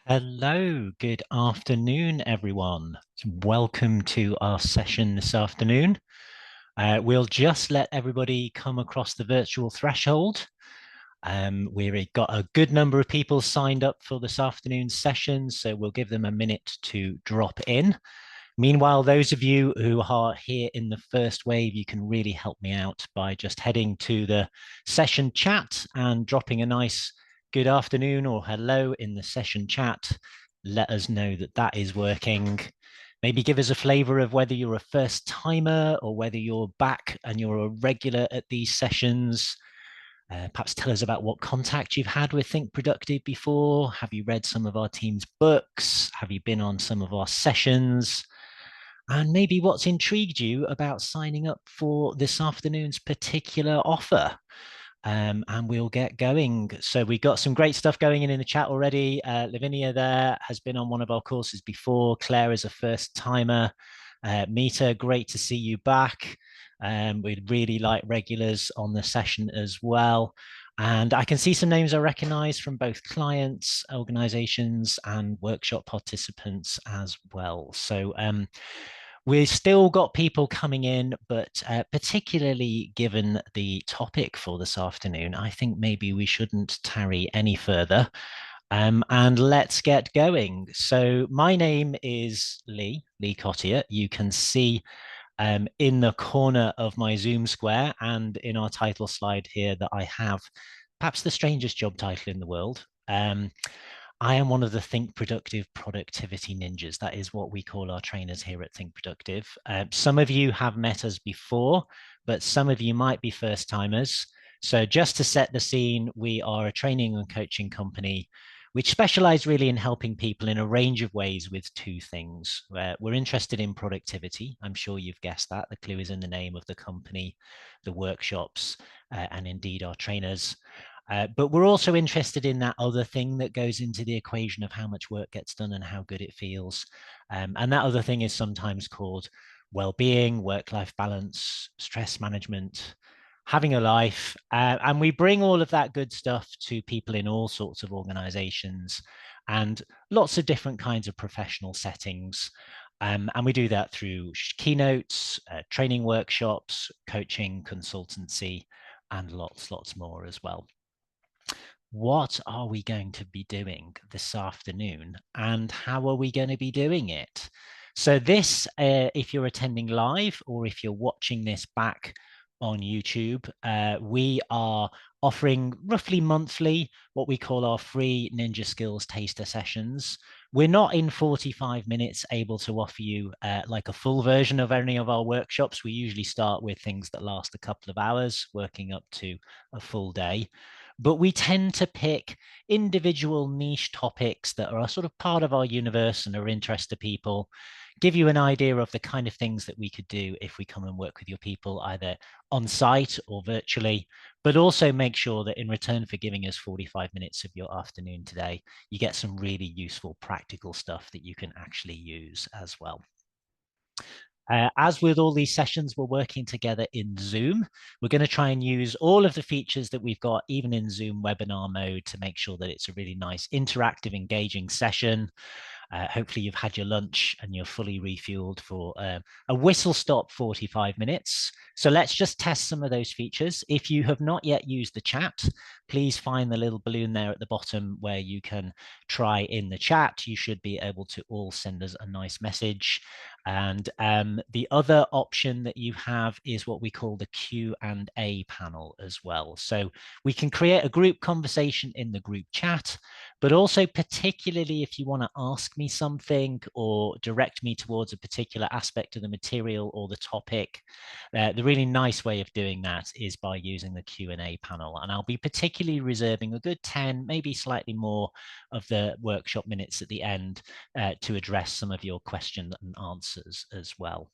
Hello, good afternoon, everyone. Welcome to our session this afternoon. We'll just let everybody come across the virtual threshold. We've got a good number of people signed up for this afternoon's session, so we'll give them a minute to drop in. Meanwhile, those of you who are here in the first wave, you can really help me out by just heading to the session chat and dropping a nice good afternoon or hello in the session chat. Let us know that that is working. Maybe give us a flavor of whether you're a first timer or whether you're back and you're a regular at these sessions. Perhaps tell us about what contact you've had with Think Productive before. Have you read some of our team's books? Have you been on some of our sessions? And maybe what's intrigued you about signing up for this afternoon's particular offer. And we'll get going. So we've got some great stuff going in the chat already. Lavinia there has been on one of our courses before. Claire is a first timer. Mita, great to see you back. We'd really like regulars on the session as well. And I can see some names I recognize from both clients, organizations, and workshop participants as well. So we've still got people coming in, but particularly given the topic for this afternoon, I think maybe we shouldn't tarry any further. And let's get going. So my name is Lee Cottier. You can see in the corner of my Zoom square and in our title slide here that I have perhaps the strangest job title in the world. I am one of the Think Productive productivity ninjas. That is what we call our trainers here at Think Productive. Some of you have met us before, but some of you might be first timers. So just to set the scene, we are a training and coaching company which specialize really in helping people in a range of ways with two things. We're interested in productivity. I'm sure you've guessed that. The clue is in the name of the company, the workshops, and indeed our trainers. But we're also interested in that other thing that goes into the equation of how much work gets done and how good it feels. And that other thing is sometimes called well-being, work-life balance, stress management, having a life. And we bring all of that good stuff to people in all sorts of organizations and lots of different kinds of professional settings. And we do that through keynotes, training workshops, coaching, consultancy, and lots more as well. What are we going to be doing this afternoon and how are we going to be doing it? So this, if you're attending live or if you're watching this back on YouTube, we are offering roughly monthly what we call our free Ninja Skills taster sessions. We're not in 45 minutes able to offer you like a full version of any of our workshops. We usually start with things that last a couple of hours, working up to a full day. But we tend to pick individual niche topics that are sort of part of our universe and are interest to people, give you an idea of the kind of things that we could do if we come and work with your people, either on site or virtually, but also make sure that in return for giving us 45 minutes of your afternoon today, you get some really useful practical stuff that you can actually use as well. As with all these sessions, we're working together in Zoom. We're going to try and use all of the features that we've got, even in Zoom webinar mode, to make sure that it's a really nice, interactive, engaging session. Hopefully you've had your lunch and you're fully refueled for a whistle-stop 45 minutes. So let's just test some of those features. If you have not yet used the chat, please find the little balloon there at the bottom where you can try in the chat. You should be able to all send us a nice message. And the other option that you have is what we call the Q&A panel as well. So we can create a group conversation in the group chat, but also particularly if you want to ask me something or direct me towards a particular aspect of the material or the topic, the really nice way of doing that is by using the Q&A panel. And I'll be particularly reserving a good 10, maybe slightly more of the workshop minutes at the end to address some of your questions and answers as well.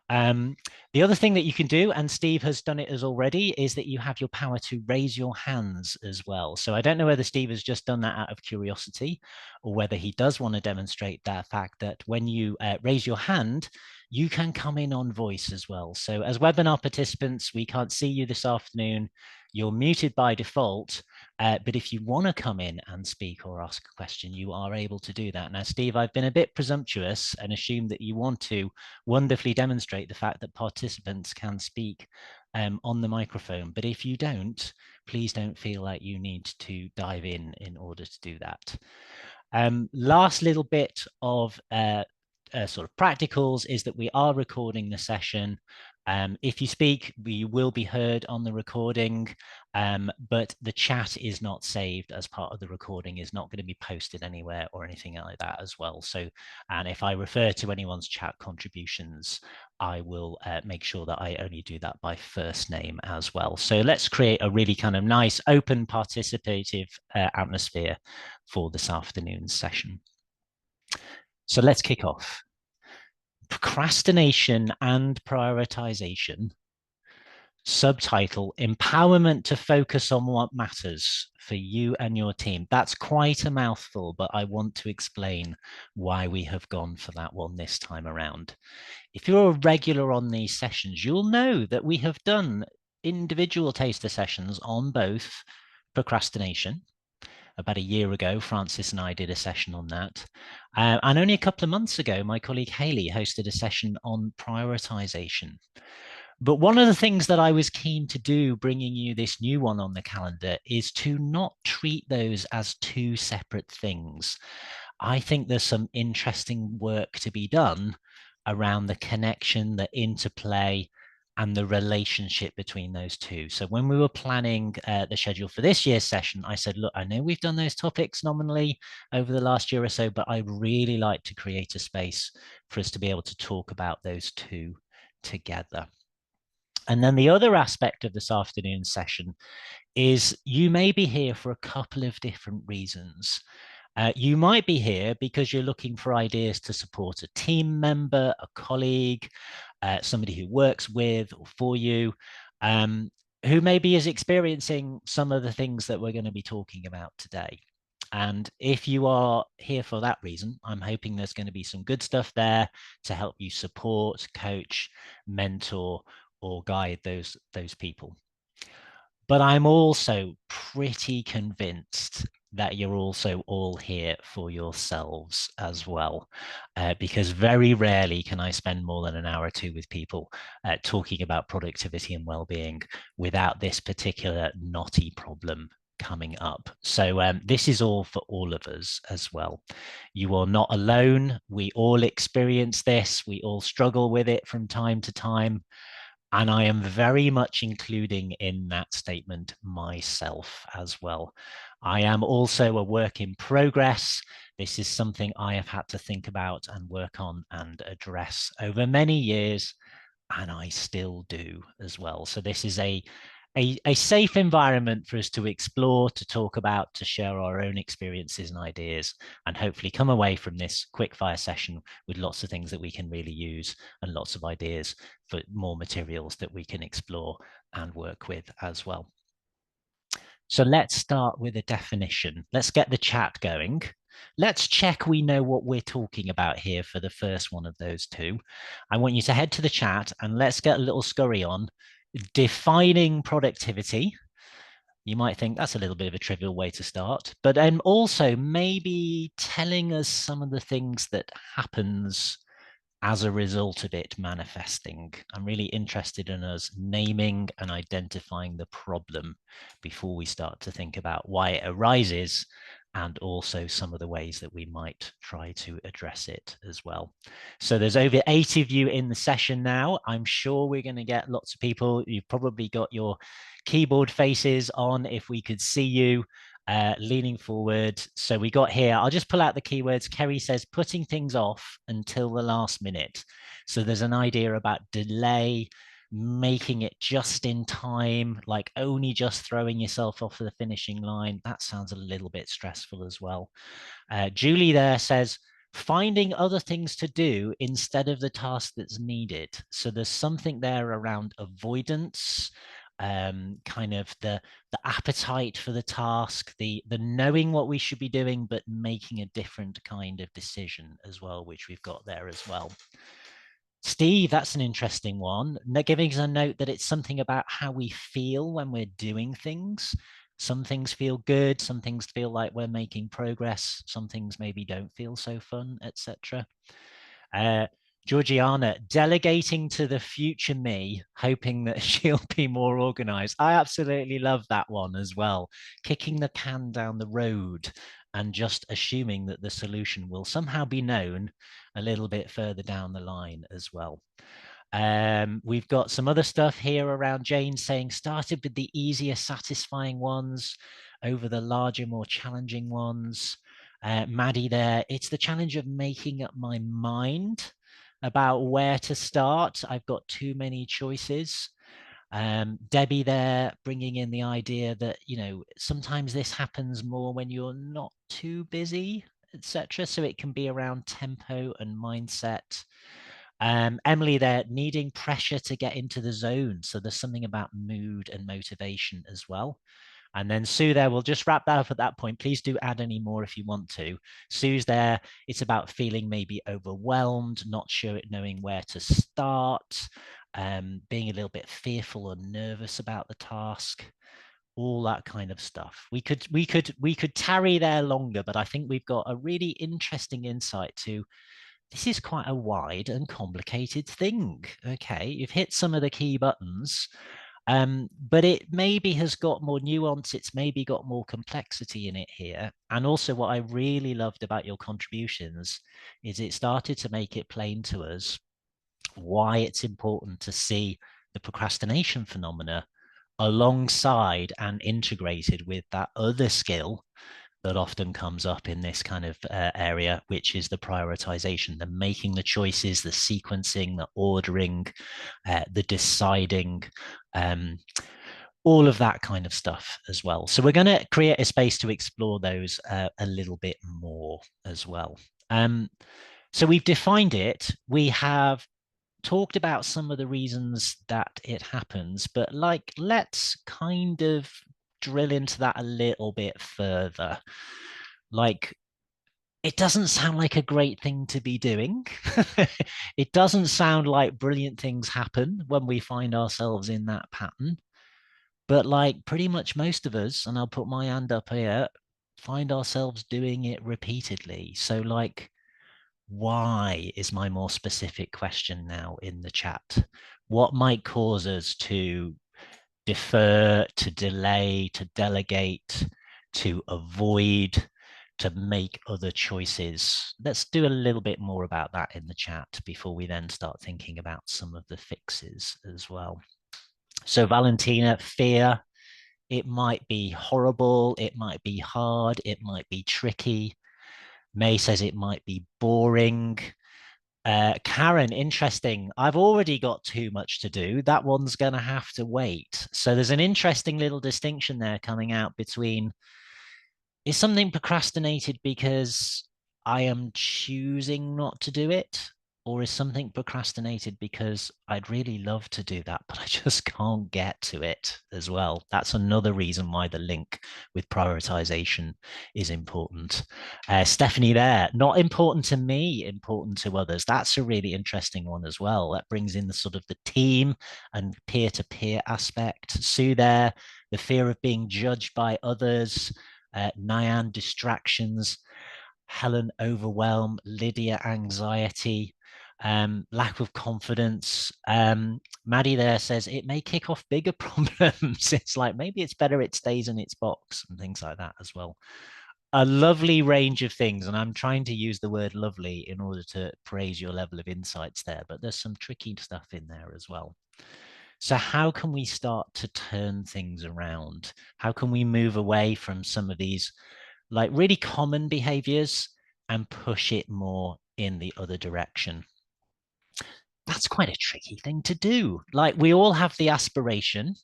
The other thing that you can do, and Steve has done it as already, is that you have your power to raise your hands as well. So I don't know whether Steve has just done that out of curiosity or whether he does want to demonstrate that fact that when you raise your hand, you can come in on voice as well. So as webinar participants, we can't see you this afternoon. You're muted by default, but if you want to come in and speak or ask a question, you are able to do that. Now, Steve, I've been a bit presumptuous and assumed that you want to wonderfully demonstrate the fact that participants can speak on the microphone. But if you don't, please don't feel like you need to dive in order to do that. Last little bit of sort of practicals is that we are recording the session. If you speak, you will be heard on the recording, but the chat is not saved as part of the recording, is not going to be posted anywhere or anything like that as well. So, and if I refer to anyone's chat contributions, I will make sure that I only do that by first name as well. So let's create a really kind of nice, open, participative atmosphere for this afternoon's session. So let's kick off. Procrastination and prioritization. Subtitle: Empowerment to focus on what matters for you and your team. That's quite a mouthful, but I want to explain why we have gone for that one this time around. If you're a regular on these sessions, you'll know that we have done individual taster sessions on both procrastination. About a year ago, Francis and I did a session on that. And only a couple of months ago, my colleague Haley hosted a session on prioritization. But one of the things that I was keen to do, bringing you this new one on the calendar, is to not treat those as two separate things. I think there's some interesting work to be done around the connection, the interplay, and the relationship between those two. So when we were planning the schedule for this year's session, I said, look, I know we've done those topics nominally over the last year or so, but I'd really like to create a space for us to be able to talk about those two together. And then the other aspect of this afternoon's session is you may be here for a couple of different reasons. You might be here because you're looking for ideas to support a team member, a colleague, somebody who works with or for you, who maybe is experiencing some of the things that we're going to be talking about today. And if you are here for that reason, I'm hoping there's going to be some good stuff there to help you support, coach, mentor, or guide those people. But I'm also pretty convinced that you're also all here for yourselves as well, because very rarely can I spend more than an hour or two with people talking about productivity and well-being without this particular knotty problem coming up. So this is all for all of us as well. You are not alone. We all experience this. We all struggle with it from time to time. And I am very much including in that statement myself as well. I am also a work in progress. This is something I have had to think about and work on and address over many years, and I still do as well. So this is a safe environment for us to explore, to talk about, to share our own experiences and ideas, and hopefully come away from this quickfire session with lots of things that we can really use and lots of ideas for more materials that we can explore and work with as well. So let's start with a definition. Let's get the chat going. Let's check we know what we're talking about here for the first one of those two. I want you to head to the chat and let's get a little scurry on defining productivity. You might think that's a little bit of a trivial way to start, but then also maybe telling us some of the things that happens as a result of it manifesting. I'm really interested in us naming and identifying the problem before we start to think about why it arises and also some of the ways that we might try to address it as well. So there's over 80 of you in the session now. I'm sure we're going to get lots of people. You've probably got your keyboard faces on if we could see you. Leaning forward. So we got here, I'll just pull out the keywords. Kerry says putting things off until the last minute. So there's an idea about delay, making it just in time, like only just throwing yourself off the finishing line. That sounds a little bit stressful as well. Julie there says, finding other things to do instead of the task that's needed. So there's something there around avoidance, kind of the appetite for the task, the knowing what we should be doing, but making a different kind of decision as well, which we've got there as well. Steve, that's an interesting one. Giving us a note that it's something about how we feel when we're doing things. Some things feel good, some things feel like we're making progress, some things maybe don't feel so fun, etc. Uh, Georgiana, delegating to the future me, hoping that she'll be more organized. I absolutely love that one as well. Kicking the can down the road and just assuming that the solution will somehow be known a little bit further down the line as well. We've got some other stuff here around Jane saying started with the easier, satisfying ones over the larger, more challenging ones. Maddie there, it's the challenge of making up my mind about where to start. I've got too many choices. Debbie there bringing in the idea that, you know, sometimes this happens more when you're not too busy, etc. So it can be around tempo and mindset. Emily there needing pressure to get into the zone. So there's something about mood and motivation as well. And then Sue there, we'll just wrap that up at that point. Please do add any more if you want to. Sue's there, it's about feeling maybe overwhelmed, not sure knowing where to start, being a little bit fearful or nervous about the task, all that kind of stuff. We could tarry there longer, but I think we've got a really interesting insight to this is quite a wide and complicated thing. Okay, you've hit some of the key buttons, but it maybe has got more nuance. It's maybe got more complexity in it here. And also what I really loved about your contributions is it started to make it plain to us why it's important to see the procrastination phenomena alongside and integrated with that other skill that often comes up in this kind of area, which is the prioritization, the making the choices, the sequencing, the ordering, the deciding, all of that kind of stuff as well. So we're going to create a space to explore those a little bit more as well. So we've defined it. We have talked about some of the reasons that it happens, but like, let's kind of drill into that a little bit further. Like, it doesn't sound like a great thing to be doing. It doesn't sound like brilliant things happen when we find ourselves in that pattern. But like pretty much most of us, and I'll put my hand up here, find ourselves doing it repeatedly. So like, why is my more specific question now in the chat? What might cause us to defer, to delay, to delegate, to avoid, to make other choices? Let's do a little bit more about that in the chat before we then start thinking about some of the fixes as well. So Valentina, fear, it might be horrible, it might be hard, it might be tricky. May says it might be boring. Karen, interesting. I've already got too much to do. That one's going to have to wait. So there's an interesting little distinction there coming out between is something procrastinated because I am choosing not to do it? Or is something procrastinated because I'd really love to do that, but I just can't get to it as well? That's another reason why the link with prioritization is important. Stephanie there, not important to me, important to others. That's a really interesting one as well. That brings in the sort of the team and peer-to-peer aspect. Sue there, the fear of being judged by others. Nyan, distractions. Helen, overwhelm. Lydia, anxiety. Lack of confidence. Maddie there says it may kick off bigger problems. It's like maybe it's better it stays in its box and things like that as well. A lovely range of things, and I'm trying to use the word lovely in order to praise your level of insights there, but there's some tricky stuff in there as well. So how can we start to turn things around? How can we move away from some of these like really common behaviors and push it more in the other direction? That's quite a tricky thing to do. Like we all have the aspiration.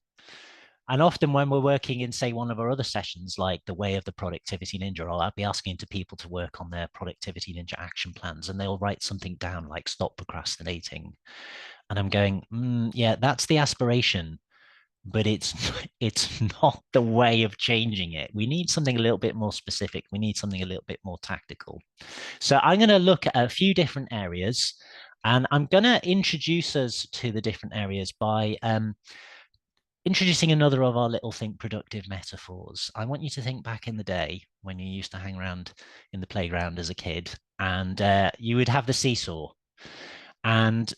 And often when we're working in, say, one of our other sessions, like the way of the productivity ninja, I'll be asking to people to work on their productivity ninja action plans, and they'll write something down like stop procrastinating. And I'm going, yeah, that's the aspiration, but it's not the way of changing it. We need something a little bit more specific. We need something a little bit more tactical. So I'm going to look at a few different areas. And I'm going to introduce us to the different areas by introducing another of our little think productive metaphors. I want you to think back in the day when you used to hang around in the playground as a kid, and you would have the seesaw. And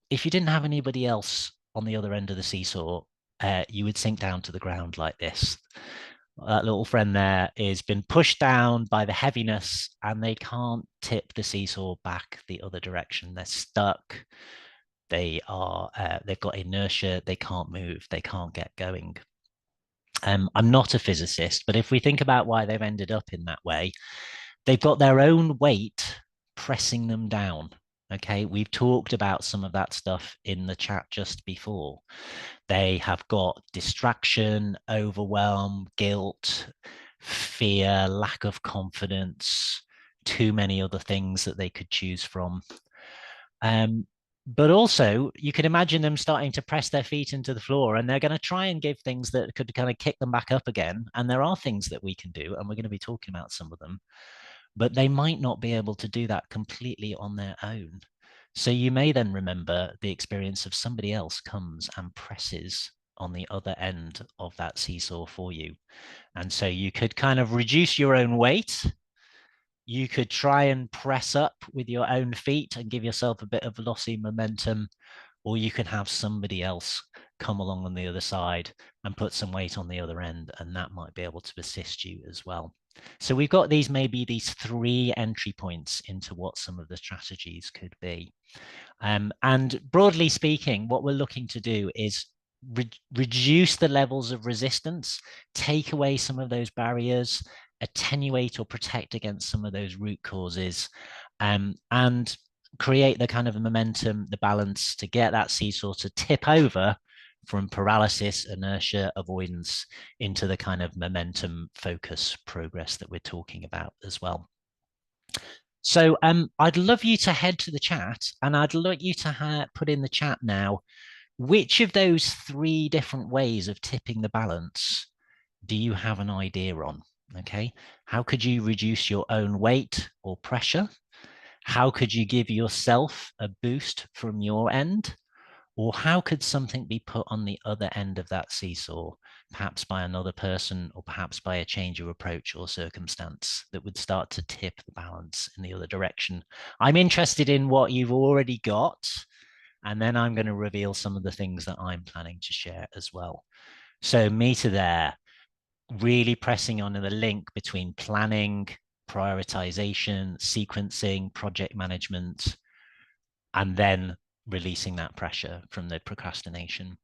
if you didn't have anybody else on the other end of the seesaw, you would sink down to the ground like this. That little friend there is been pushed down by the heaviness, and they can't tip the seesaw back the other direction. They're stuck. They've got inertia. They can't move. They can't get going. I'm not a physicist, but if we think about why they've ended up in that way, they've got their own weight pressing them down. Okay, we've talked about some of that stuff in the chat just before. They have got distraction, overwhelm, guilt, fear, lack of confidence, too many other things that they could choose from. But also, you can imagine them starting to press their feet into the floor, and they're going to try and give things that could kind of kick them back up again. And there are things that we can do, and we're going to be talking about some of them, but they might not be able to do that completely on their own. So you may then remember the experience of somebody else comes and presses on the other end of that seesaw for you. And so you could kind of reduce your own weight. You could try and press up with your own feet and give yourself a bit of lossy momentum, or you can have somebody else come along on the other side and put some weight on the other end, and that might be able to assist you as well. So we've got maybe these three entry points into what some of the strategies could be. And broadly speaking, what we're looking to do is reduce the levels of resistance, take away some of those barriers, attenuate or protect against some of those root causes, and create the kind of momentum, the balance to get that seesaw to tip over from paralysis, inertia, avoidance into the kind of momentum, focus, progress that we're talking about as well. So I'd love you to head to the chat, and I'd like you to put in the chat now, which of those three different ways of tipping the balance do you have an idea on? Okay, how could you reduce your own weight or pressure? How could you give yourself a boost from your end? Or how could something be put on the other end of that seesaw, perhaps by another person, or perhaps by a change of approach or circumstance that would start to tip the balance in the other direction? I'm interested in what you've already got, and then I'm going to reveal some of the things that I'm planning to share as well. So Meta there, really pressing on the link between planning, prioritization, sequencing, project management, and then releasing that pressure from the procrastination.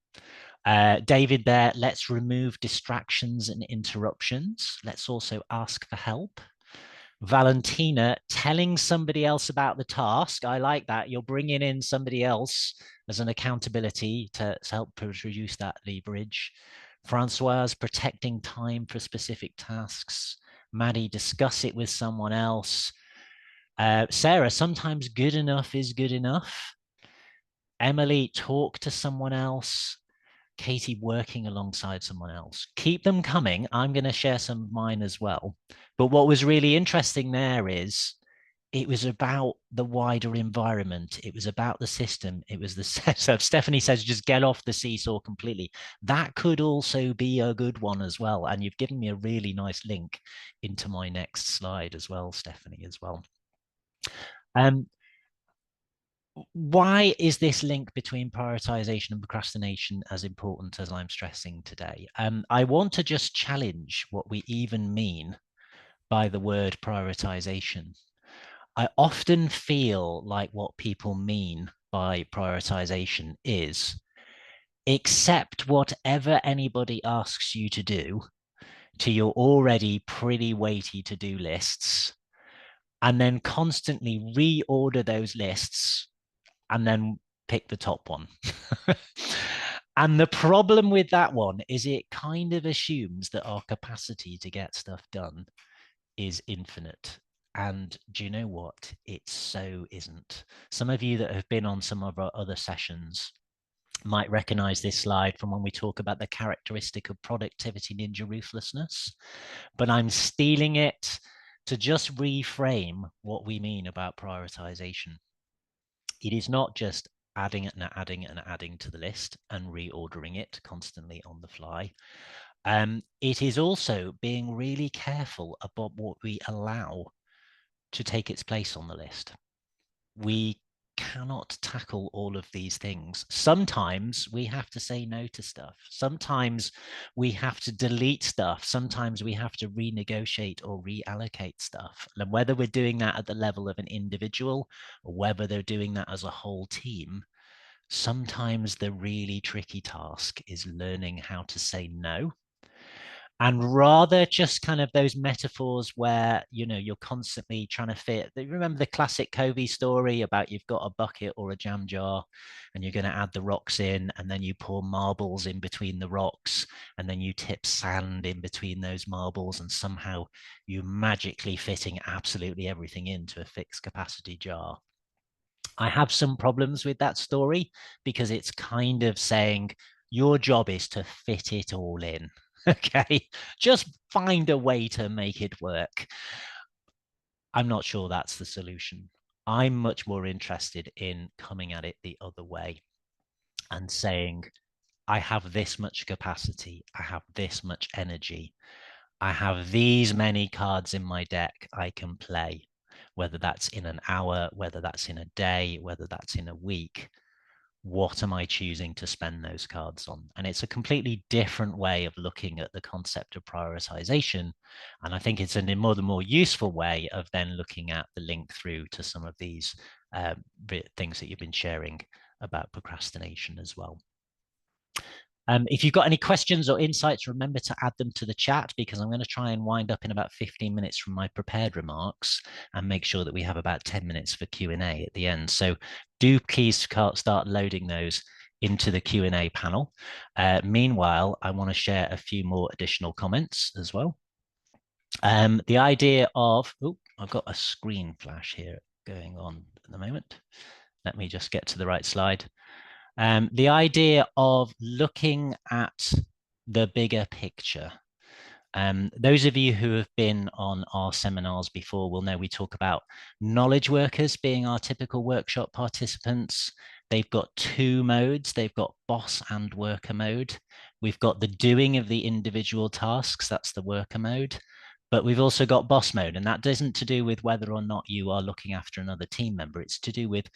David there, let's remove distractions and interruptions. Let's also ask for help. Valentina, telling somebody else about the task. I like that. You're bringing in somebody else as an accountability to help reduce that leverage. Francoise, protecting time for specific tasks. Maddie, discuss it with someone else. Sarah, sometimes good enough is good enough. Emily, talk to someone else. Katie, working alongside someone else. Keep them coming. I'm going to share some of mine as well. But what was really interesting there is it was about the wider environment. It was about the system. It was the so Stephanie says, just get off the seesaw completely. That could also be a good one as well. And you've given me a really nice link into my next slide as well, Stephanie, as well. Why is this link between prioritization and procrastination as important as I'm stressing today? I want to just challenge what we even mean by the word prioritization. I often feel like what people mean by prioritization is accept whatever anybody asks you to do to your already pretty weighty to-do lists, and then constantly reorder those lists and then pick the top one. And the problem with that one is it kind of assumes that our capacity to get stuff done is infinite. And do you know what? It so isn't. Some of you that have been on some of our other sessions might recognize this slide from when we talk about the characteristic of productivity ninja ruthlessness, but I'm stealing it to just reframe what we mean about prioritization. It is not just adding and adding and adding to the list and reordering it constantly on the fly. It is also being really careful about what we allow to take its place on the list. We cannot tackle all of these things. Sometimes we have to say no to stuff. Sometimes we have to delete stuff. Sometimes we have to renegotiate or reallocate stuff. And whether we're doing that at the level of an individual or whether they're doing that as a whole team, sometimes the really tricky task is learning how to say no. And rather just kind of those metaphors where, you know, you're constantly trying to fit. Remember the classic Covey story about you've got a bucket or a jam jar and you're going to add the rocks in, and then you pour marbles in between the rocks, and then you tip sand in between those marbles, and somehow you magically fitting absolutely everything into a fixed capacity jar. I have some problems with that story because it's kind of saying your job is to fit it all in. Okay, just find a way to make it work. I'm not sure that's the solution. I'm much more interested in coming at it the other way and saying, I have this much capacity, I have this much energy, I have these many cards in my deck I can play, whether that's in an hour, whether that's in a day, whether that's in a week. What am I choosing to spend those cards on? And it's a completely different way of looking at the concept of prioritization. And I think it's a more useful way of then looking at the link through to some of these things that you've been sharing about procrastination as well. If you've got any questions or insights, remember to add them to the chat, because I'm going to try and wind up in about 15 minutes from my prepared remarks and make sure that we have about 10 minutes for Q&A at the end. So do please start loading those into the Q&A panel. Meanwhile, I want to share a few more additional comments as well. The idea of, oh, I've got a screen flash here going on at the moment. Let me just get to the right slide. The idea of looking at the bigger picture. Those of you who have been on our seminars before will know we talk about knowledge workers being our typical workshop participants. They've got two modes. They've got boss and worker mode. We've got the doing of the individual tasks. That's the worker mode. But we've also got boss mode, and that isn't to do with whether or not you are looking after another team member. It's to do with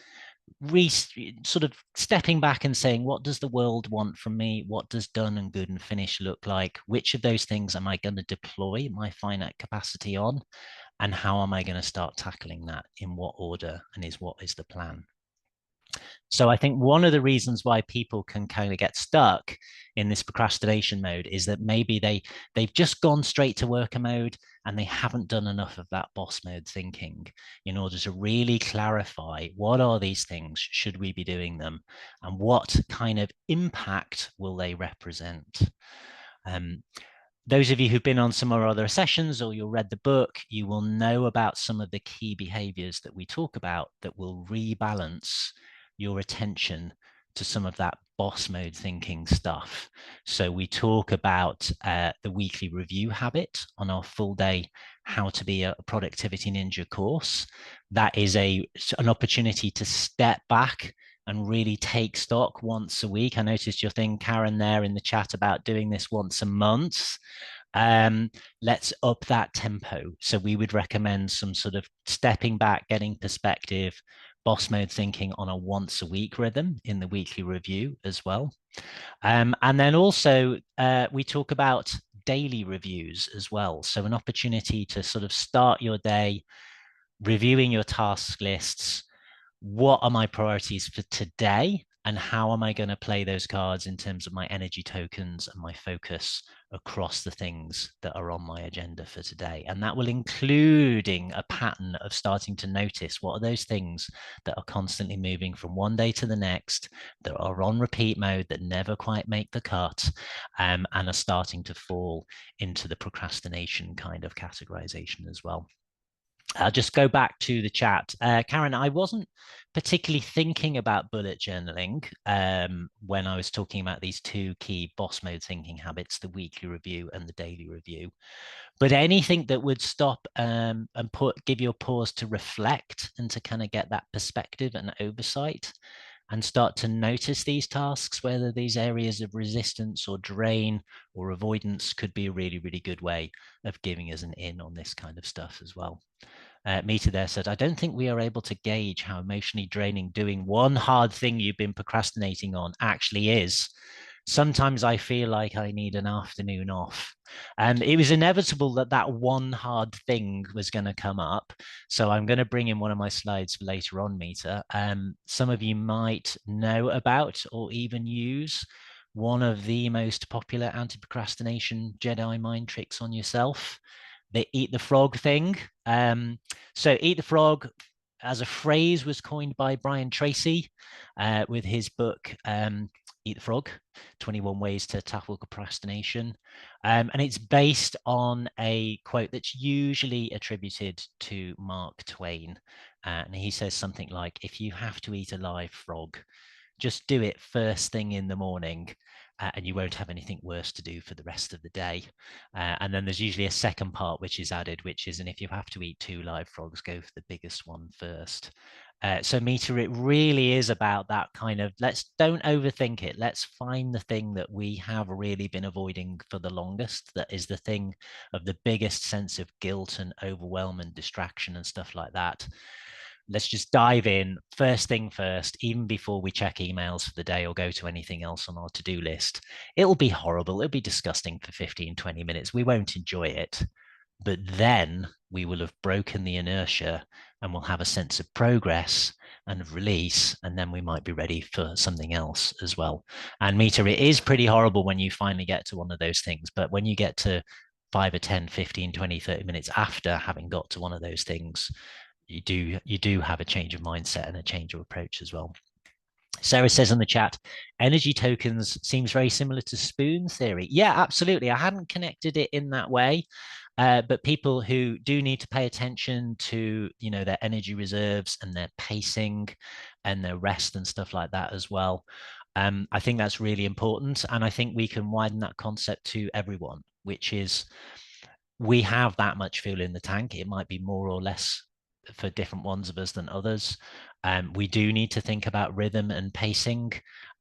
sort of stepping back and saying, what does the world want from me? What does done and good and finish look like? Which of those things am I going to deploy my finite capacity on? And how am I going to start tackling that? In what order? And what is the plan? So I think one of the reasons why people can kind of get stuck in this procrastination mode is that maybe they've just gone straight to worker mode and they haven't done enough of that boss mode thinking in order to really clarify what are these things, should we be doing them, and what kind of impact will they represent. Those of you who've been on some of our other sessions or you read the book, you will know about some of the key behaviors that we talk about that will rebalance your attention to some of that boss mode thinking stuff. So we talk about the weekly review habit on our full day How to Be a Productivity Ninja course. That is an opportunity to step back and really take stock once a week. I noticed your thing, Karen, there in the chat about doing this once a month. Let's up that tempo. So we would recommend some sort of stepping back, getting perspective, boss mode thinking on a once a week rhythm in the weekly review as well. And then also we talk about daily reviews as well. So an opportunity to sort of start your day reviewing your task lists. What are my priorities for today? And how am I going to play those cards in terms of my energy tokens and my focus across the things that are on my agenda for today? And that will including a pattern of starting to notice what are those things that are constantly moving from one day to the next, that are on repeat mode, that never quite make the cut, and are starting to fall into the procrastination kind of categorization as well. I'll just go back to the chat. Karen, I wasn't particularly thinking about bullet journaling when I was talking about these two key boss mode thinking habits, the weekly review and the daily review. But anything that would stop and give you a pause to reflect and to kind of get that perspective and oversight and start to notice these tasks, whether these areas of resistance or drain or avoidance, could be a really, really good way of giving us an in on this kind of stuff as well. Mita there said, I don't think we are able to gauge how emotionally draining doing one hard thing you've been procrastinating on actually is. Sometimes I feel like I need an afternoon off. And it was inevitable that that one hard thing was going to come up. So I'm going to bring in one of my slides for later on, Mita. Some of you might know about or even use one of the most popular anti-procrastination Jedi mind tricks on yourself, the eat the frog thing. So eat the frog as a phrase was coined by Brian Tracy with his book, Eat the Frog, 21 Ways to Tackle Procrastination. And it's based on a quote that's usually attributed to Mark Twain. And he says something like, if you have to eat a live frog, just do it first thing in the morning, and you won't have anything worse to do for the rest of the day. And then there's usually a second part which is added, which is, and if you have to eat two live frogs, go for the biggest one first. So Mita, it really is about that kind of, don't overthink it. Let's find the thing that we have really been avoiding for the longest. That is the thing of the biggest sense of guilt and overwhelm and distraction and stuff like that. Let's just dive in first thing first, even before we check emails for the day or go to anything else on our to-do list. It'll be horrible. It'll be disgusting for 15, 20 minutes. We won't enjoy it. But then we will have broken the inertia and we'll have a sense of progress and of release. And then we might be ready for something else as well. And Mita, it is pretty horrible when you finally get to one of those things. But when you get to 5 or 10, 15, 20, 30 minutes after having got to one of those things, you do have a change of mindset and a change of approach as well. Sarah says in the chat, energy tokens seems very similar to spoon theory. Yeah, absolutely. I hadn't connected it in that way. But people who do need to pay attention to, their energy reserves and their pacing and their rest and stuff like that as well. I think that's really important. And I think we can widen that concept to everyone, which is we have that much fuel in the tank. It might be more or less for different ones of us than others. We do need to think about rhythm and pacing,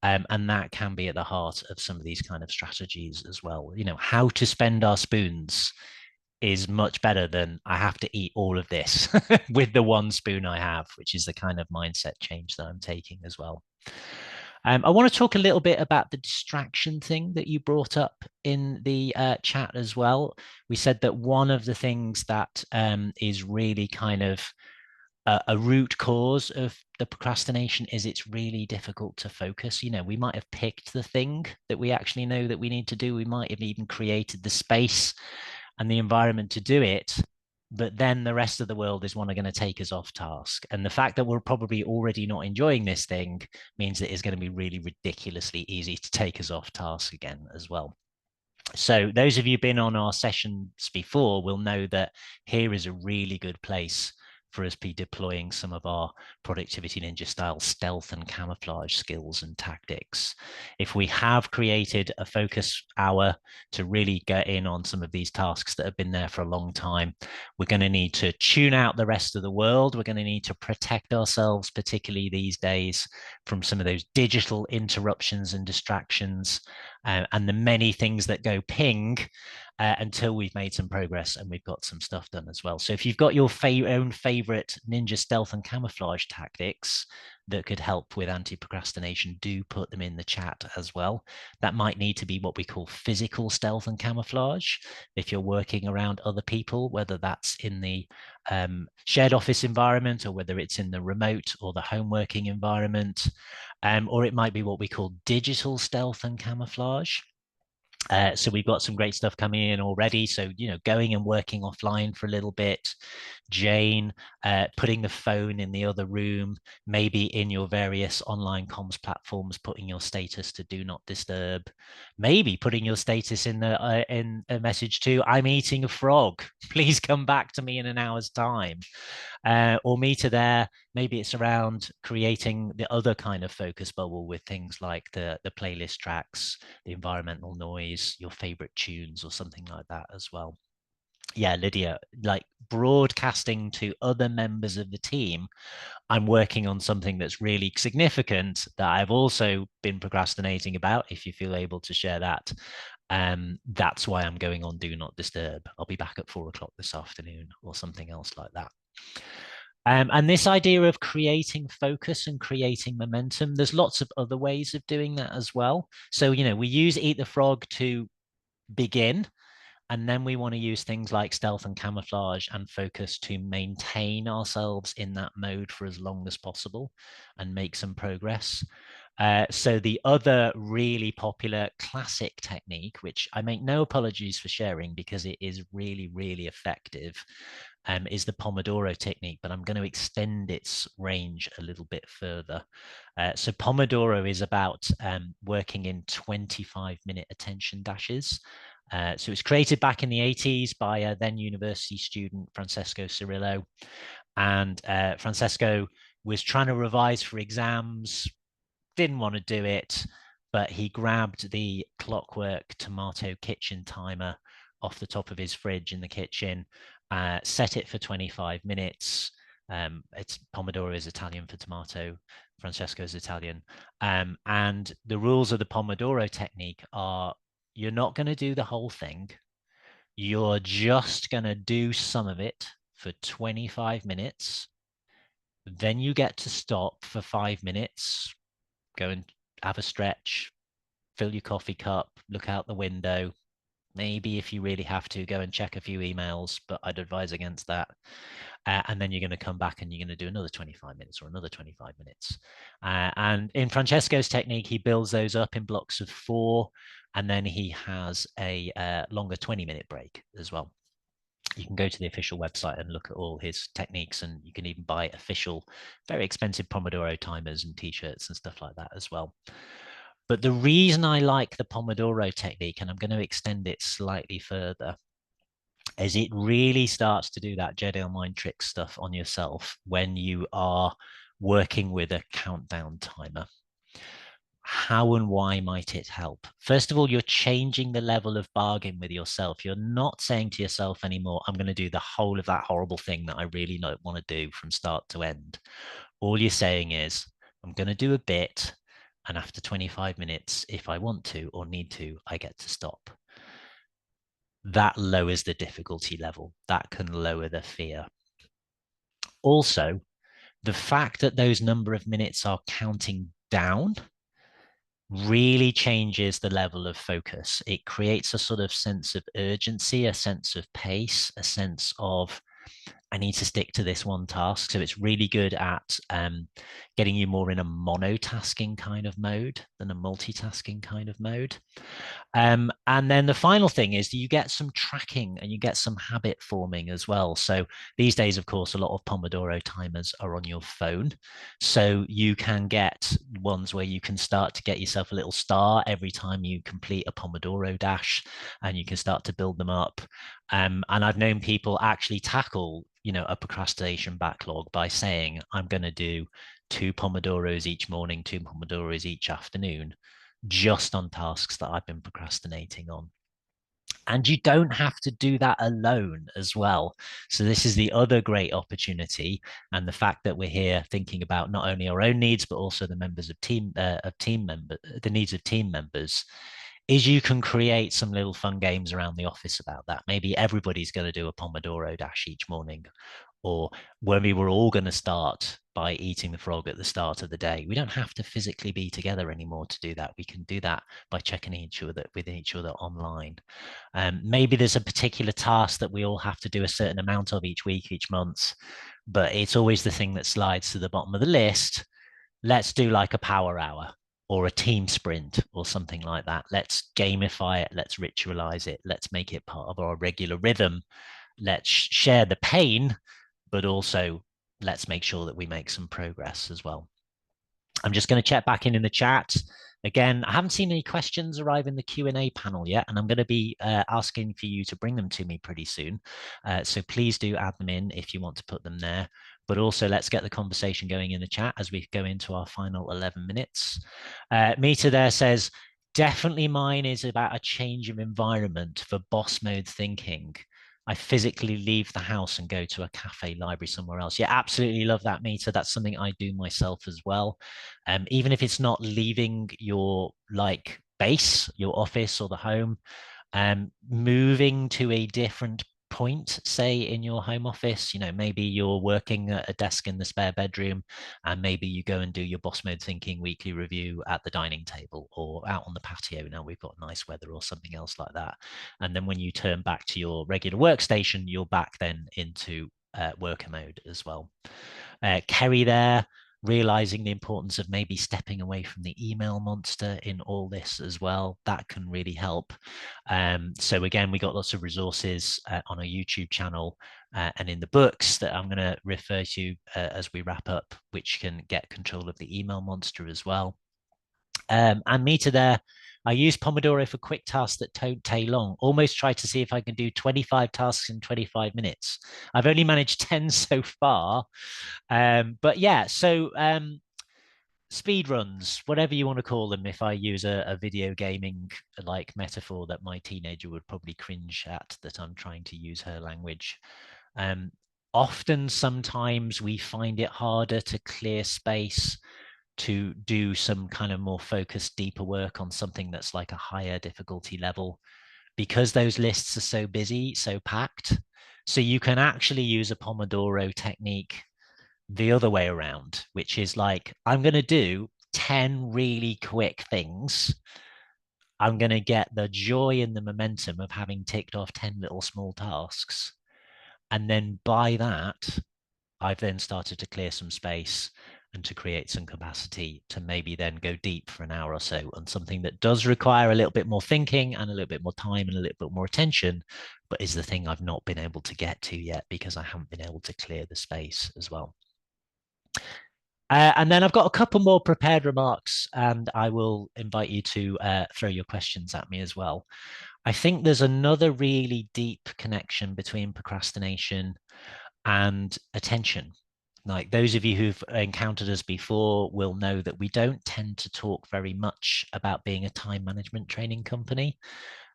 and that can be at the heart of some of these kind of strategies as well. How to spend our spoons is much better than I have to eat all of this with the one spoon I have, which is the kind of mindset change that I'm taking as well. I want to talk a little bit about the distraction thing that you brought up in the chat as well. We said that one of the things that is really kind of a root cause of the procrastination is it's really difficult to focus. We might have picked the thing that we actually know that we need to do. We might have even created the space and the environment to do it, but then the rest of the world is going to take us off task. And the fact that we're probably already not enjoying this thing means that it's going to be really ridiculously easy to take us off task again as well. So those of you been on our sessions before will know that here is a really good place for us to be deploying some of our productivity ninja style stealth and camouflage skills and tactics. If we have created a focus hour to really get in on some of these tasks that have been there for a long time, we're going to need to tune out the rest of the world. We're going to need to protect ourselves, particularly these days, from some of those digital interruptions and distractions and the many things that go ping until we've made some progress and we've got some stuff done as well. So if you've got your own favorite ninja stealth and camouflage tactics that could help with anti-procrastination, do put them in the chat as well. That might need to be what we call physical stealth and camouflage. If you're working around other people, whether that's in the shared office environment or whether it's in the remote or the home working environment, or it might be what we call digital stealth and camouflage. So we've got some great stuff coming in already. So, going and working offline for a little bit. Jane, putting the phone in the other room, maybe in your various online comms platforms, putting your status to do not disturb, maybe putting your status in a message to I'm eating a frog. Please come back to me in an hour's time. Or meter there, maybe it's around creating the other kind of focus bubble with things like the playlist tracks, the environmental noise, your favorite tunes or something like that as well. Yeah, Lydia, like broadcasting to other members of the team, I'm working on something that's really significant that I've also been procrastinating about, if you feel able to share that. That's why I'm going on Do Not Disturb. I'll be back at 4 o'clock this afternoon or something else like that. And this idea of creating focus and creating momentum, there's lots of other ways of doing that as well. So, we use Eat the Frog to begin, and then we want to use things like stealth and camouflage and focus to maintain ourselves in that mode for as long as possible and make some progress. So the other really popular classic technique, which I make no apologies for sharing because it is really, really effective, is the Pomodoro technique, but I'm going to extend its range a little bit further. So Pomodoro is about working in 25-minute attention dashes. So it was created back in the 80s by a then university student, Francesco Cirillo. And Francesco was trying to revise for exams, didn't want to do it, but he grabbed the clockwork tomato kitchen timer off the top of his fridge in the kitchen, set it for 25 minutes. It's Pomodoro is Italian for tomato. Francesco is Italian. And the rules of the Pomodoro technique are you're not going to do the whole thing. You're just going to do some of it for 25 minutes. Then you get to stop for 5 minutes, go and have a stretch, fill your coffee cup, look out the window. Maybe if you really have to, go and check a few emails, but I'd advise against that. And then you're going to come back and you're going to do another 25 minutes or another 25 minutes. And in Francesco's technique, he builds those up in blocks of 4, and then he has a longer 20-minute break as well. You can go to the official website and look at all his techniques, and you can even buy official, very expensive Pomodoro timers and t-shirts and stuff like that as well. But the reason I like the Pomodoro technique, and I'm going to extend it slightly further, is it really starts to do that Jedi mind trick stuff on yourself when you are working with a countdown timer. How and why might it help? First of all, you're changing the level of bargain with yourself. You're not saying to yourself anymore, I'm going to do the whole of that horrible thing that I really don't want to do from start to end. All you're saying is, I'm going to do a bit, and after 25 minutes, if I want to or need to, I get to stop. That lowers the difficulty level. That can lower the fear. Also, the fact that those number of minutes are counting down really changes the level of focus. It creates a sort of sense of urgency, a sense of pace, a sense of I need to stick to this one task. So it's really good at getting you more in a monotasking kind of mode than a multitasking kind of mode. And then the final thing is you get some tracking and you get some habit forming as well. So these days, of course, a lot of Pomodoro timers are on your phone. So you can get ones where you can start to get yourself a little star every time you complete a Pomodoro dash, and you can start to build them up. And I've known people actually tackle, a procrastination backlog by saying, I'm going to do 2 Pomodoros each morning, 2 Pomodoros each afternoon, just on tasks that I've been procrastinating on. And you don't have to do that alone as well. So this is the other great opportunity, and the fact that we're here thinking about not only our own needs but also the members of the needs of team members, is you can create some little fun games around the office about that. Maybe everybody's going to do a Pomodoro dash each morning, or when we were all going to start by eating the frog at the start of the day. We don't have to physically be together anymore to do that. We can do that by checking with each other online. Maybe there's a particular task that we all have to do a certain amount of each week, each month, but it's always the thing that slides to the bottom of the list. Let's do like a power hour or a team sprint or something like that. Let's gamify it. Let's ritualize it. Let's make it part of our regular rhythm. Let's share the pain, but also let's make sure that we make some progress as well. I'm just going to check back in the chat. Again, I haven't seen any questions arrive in the Q&A panel yet, and I'm going to be asking for you to bring them to me pretty soon. So please do add them in if you want to put them there. But also, let's get the conversation going in the chat as we go into our final 11 minutes. Mita there says, definitely mine is about a change of environment for boss mode thinking. I physically leave the house and go to a cafe, library, somewhere else. Yeah, absolutely love that, Mita. That's something I do myself as well. Even if it's not leaving your like base, your office or the home, moving to a different point, say in your home office, maybe you're working at a desk in the spare bedroom, and maybe you go and do your boss mode thinking weekly review at the dining table or out on the patio. Now we've got nice weather or something else like that. And then when you turn back to your regular workstation, you're back then into worker mode as well. Kerry there, realizing the importance of maybe stepping away from the email monster in all this as well. That can really help. So again, we got lots of resources on our YouTube channel and in the books that I'm going to refer to as we wrap up, which can get control of the email monster as well. And Mita there, I use Pomodoro for quick tasks that don't take long. Almost try to see if I can do 25 tasks in 25 minutes. I've only managed 10 so far. But yeah, so speed runs, whatever you want to call them, if I use a video gaming like metaphor that my teenager would probably cringe at, that I'm trying to use her language. Often, sometimes we find it harder to clear space to do some kind of more focused, deeper work on something that's like a higher difficulty level, because those lists are so busy, so packed. So you can actually use a Pomodoro technique the other way around, which is like, I'm going to do 10 really quick things. I'm going to get the joy and the momentum of having ticked off 10 little small tasks. And then by that, I've then started to clear some space and to create some capacity to maybe then go deep for an hour or so on something that does require a little bit more thinking and a little bit more time and a little bit more attention, but is the thing I've not been able to get to yet because I haven't been able to clear the space as well. And then I've got a couple more prepared remarks, and I will invite you to throw your questions at me as well. I think there's another really deep connection between procrastination and attention. Like those of you who've encountered us before will know that we don't tend to talk very much about being a time management training company,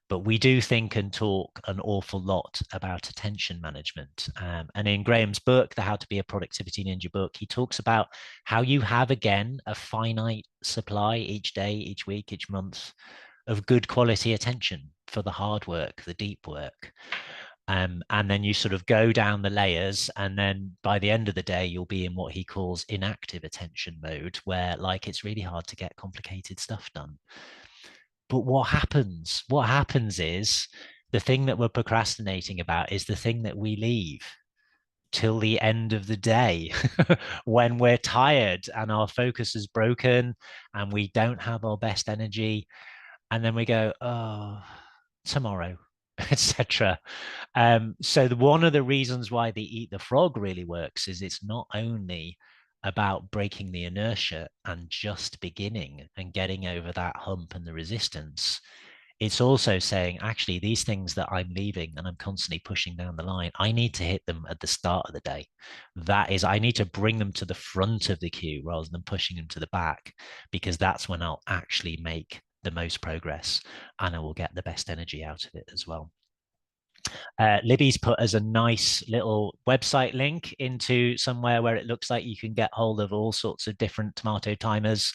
but we do think and talk an awful lot about attention management. And in Graham's book, the How to Be a Productivity Ninja book, he talks about how you have, again, a finite supply each day, each week, each month of good quality attention for the hard work, the deep work. And then you sort of go down the layers, and then by the end of the day, you'll be in what he calls inactive attention mode, where like it's really hard to get complicated stuff done. But what happens? What happens is the thing that we're procrastinating about is the thing that we leave till the end of the day when we're tired and our focus is broken and we don't have our best energy. And then we go, oh, tomorrow, etc. So one of the reasons why the Eat the Frog really works is it's not only about breaking the inertia and just beginning and getting over that hump and the resistance. It's also saying, actually, these things that I'm leaving and I'm constantly pushing down the line, I need to hit them at the start of the day. That is, I need to bring them to the front of the queue rather than pushing them to the back, because that's when I'll actually make the most progress and I will get the best energy out of it as well. Libby's put as a nice little website link into somewhere where it looks like you can get hold of all sorts of different tomato timers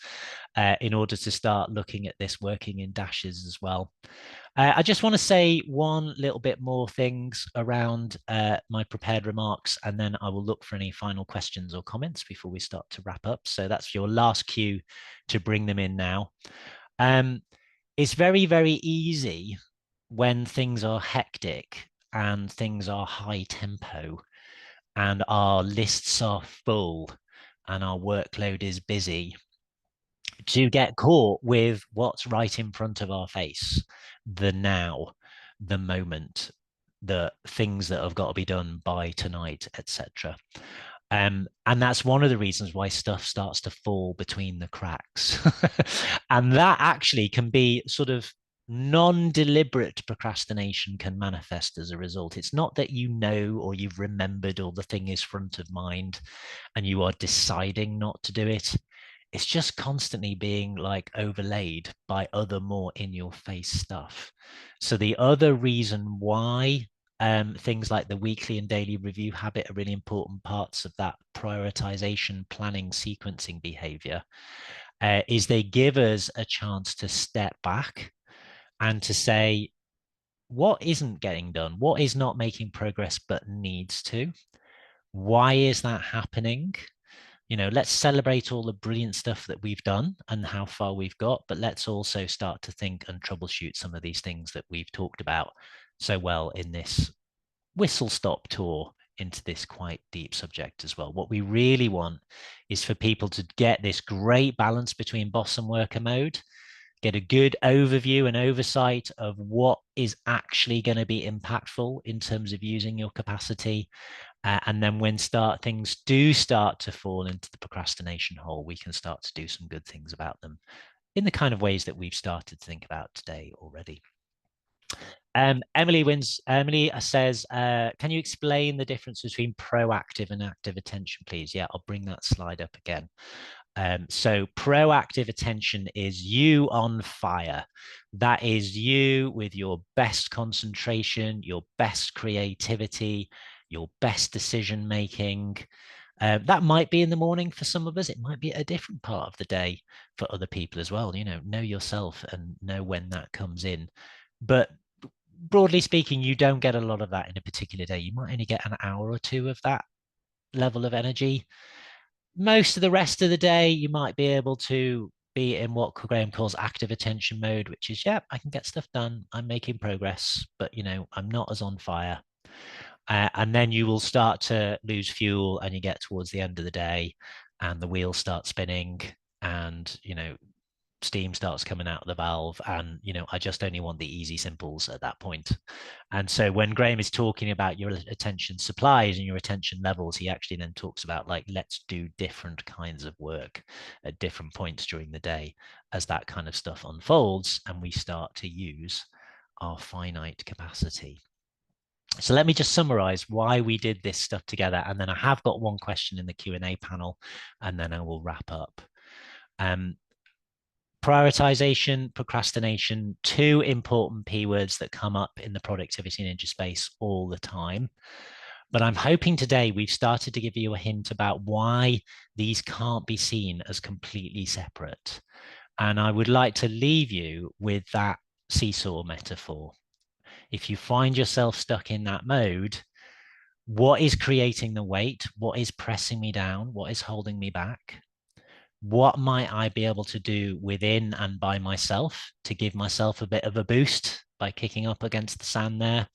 in order to start looking at this working in dashes as well. I just want to say one little bit more things around my prepared remarks, and then I will look for any final questions or comments before we start to wrap up. So that's your last cue to bring them in now. It's very, very easy when things are hectic and things are high tempo and our lists are full and our workload is busy to get caught with what's right in front of our face, the now, the moment, the things that have got to be done by tonight, etc. And that's one of the reasons why stuff starts to fall between the cracks. And that actually can be sort of non-deliberate procrastination can manifest as a result. It's not that you know or you've remembered or the thing is front of mind and you are deciding not to do it. It's just constantly being like overlaid by other more in your face stuff. So the other reason why things like the weekly and daily review habit are really important parts of that prioritization, planning, sequencing behavior is they give us a chance to step back and to say, what isn't getting done? What is not making progress but needs to? Why is that happening? Let's celebrate all the brilliant stuff that we've done and how far we've got, but let's also start to think and troubleshoot some of these things that we've talked about so well in this whistle stop tour into this quite deep subject as well. What we really want is for people to get this great balance between boss and worker mode, get a good overview and oversight of what is actually going to be impactful in terms of using your capacity. And then when things do start to fall into the procrastination hole, we can start to do some good things about them in the kind of ways that we've started to think about today already. Emily says, can you explain the difference between proactive and active attention, please? Yeah, I'll bring that slide up again. So proactive attention is you on fire. That is you with your best concentration, your best creativity, your best decision making. That might be in the morning for some of us. It might be a different part of the day for other people as well. Know yourself and know when that comes in. But broadly speaking, you don't get a lot of that in a particular day. You might only get an hour or two of that level of energy. Most of the rest of the day, you might be able to be in what Graham calls active attention mode, which is, yeah, I can get stuff done. I'm making progress, but, I'm not as on fire. And then you will start to lose fuel and you get towards the end of the day and the wheels start spinning and, steam starts coming out of the valve and I just only want the easy simples at that point. And so when Graham is talking about your attention supplies and your attention levels, he actually then talks about like, let's do different kinds of work at different points during the day as that kind of stuff unfolds and we start to use our finite capacity. So let me just summarize why we did this stuff together, and then I have got one question in the Q&A panel and then I will wrap up. Prioritization, procrastination, two important P words that come up in the productivity ninja space all the time. But I'm hoping today we've started to give you a hint about why these can't be seen as completely separate. And I would like to leave you with that seesaw metaphor. If you find yourself stuck in that mode, what is creating the weight? What is pressing me down? What is holding me back? What might I be able to do within and by myself to give myself a bit of a boost by kicking up against the sand there?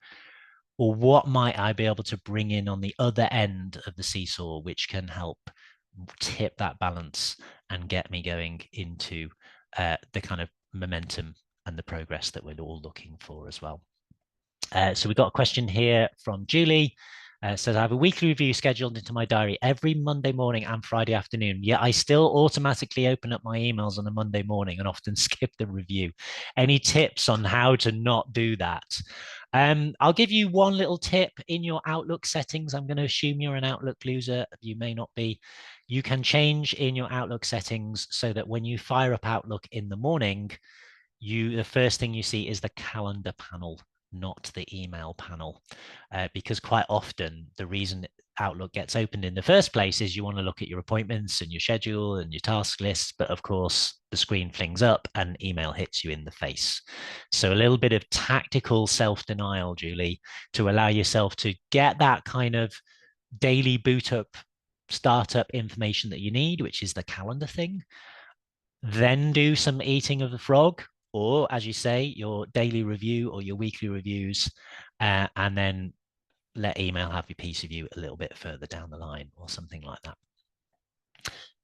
Or what might I be able to bring in on the other end of the seesaw, which can help tip that balance and get me going into the kind of momentum and the progress that we're all looking for as well. So we've got a question here from Julie. Says, I have a weekly review scheduled into my diary every Monday morning and Friday afternoon. Yet I still automatically open up my emails on a Monday morning and often skip the review. Any tips on how to not do that? I'll give you one little tip in your Outlook settings. I'm going to assume you're an Outlook user. You may not be. You can change in your Outlook settings so that when you fire up Outlook in the morning, the first thing you see is the calendar panel, not the email panel, because quite often the reason Outlook gets opened in the first place is you want to look at your appointments and your schedule and your task lists, but of course the screen flings up and email hits you in the face. So a little bit of tactical self-denial, Julie, to allow yourself to get that kind of daily boot up, startup information that you need, which is the calendar thing. Then do some eating of the frog, or as you say, your daily review or your weekly reviews, and then let email have a piece of you a little bit further down the line or something like that.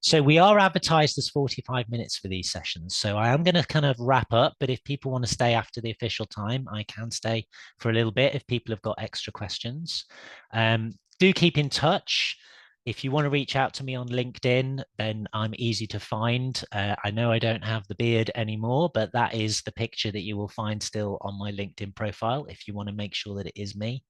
So we are advertised as 45 minutes for these sessions. So I am going to kind of wrap up, but if people want to stay after the official time, I can stay for a little bit if people have got extra questions. Do keep in touch. If you want to reach out to me on LinkedIn, then I'm easy to find. I know I don't have the beard anymore, but that is the picture that you will find still on my LinkedIn profile if you want to make sure that it is me.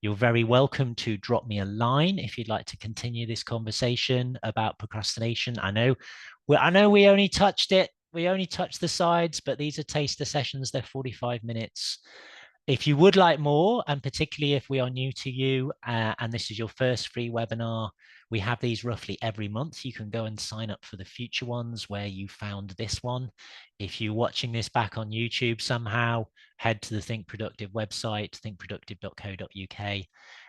You're very welcome to drop me a line if you'd like to continue this conversation about procrastination. I know we only touched it. We only touched the sides, but these are taster sessions. They're 45 minutes. If you would like more, and particularly if we are new to you and this is your first free webinar, we have these roughly every month. You can go and sign up for the future ones where you found this one. If you're watching this back on YouTube somehow, head to the Think Productive website, thinkproductive.co.uk.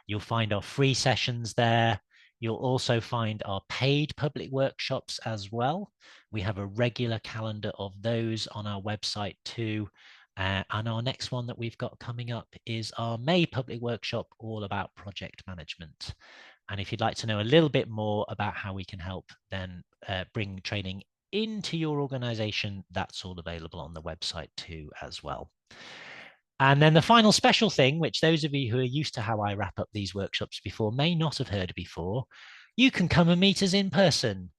You'll find our free sessions there. You'll also find our paid public workshops as well. We have a regular calendar of those on our website too. And our next one that we've got coming up is our May public workshop, all about project management. And if you'd like to know a little bit more about how we can help, then bring training into your organization, that's all available on the website too as well. And then the final special thing, which those of you who are used to how I wrap up these workshops before may not have heard before, you can come and meet us in person.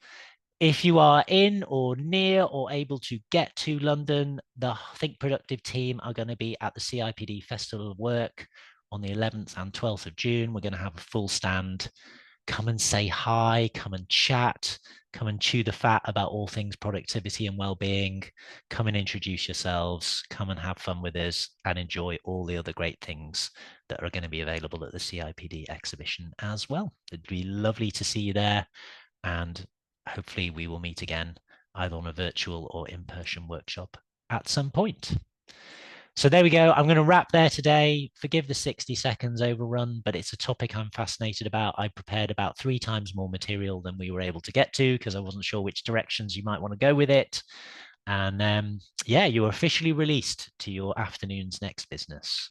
If you are in or near or able to get to London, the Think Productive team are going to be at the CIPD Festival of Work on the 11th and 12th of June. We're going to have a full stand. Come and say hi, come and chat, come and chew the fat about all things productivity and well-being. Come and introduce yourselves, come and have fun with us and enjoy all the other great things that are going to be available at the CIPD exhibition as well. It'd be lovely to see you there, and hopefully we will meet again, either on a virtual or in-person workshop at some point. So there we go. I'm going to wrap there today. Forgive the 60 seconds overrun, but it's a topic I'm fascinated about. I prepared about 3 times more material than we were able to get to because I wasn't sure which directions you might want to go with it. And yeah, you're officially released to your afternoon's next business.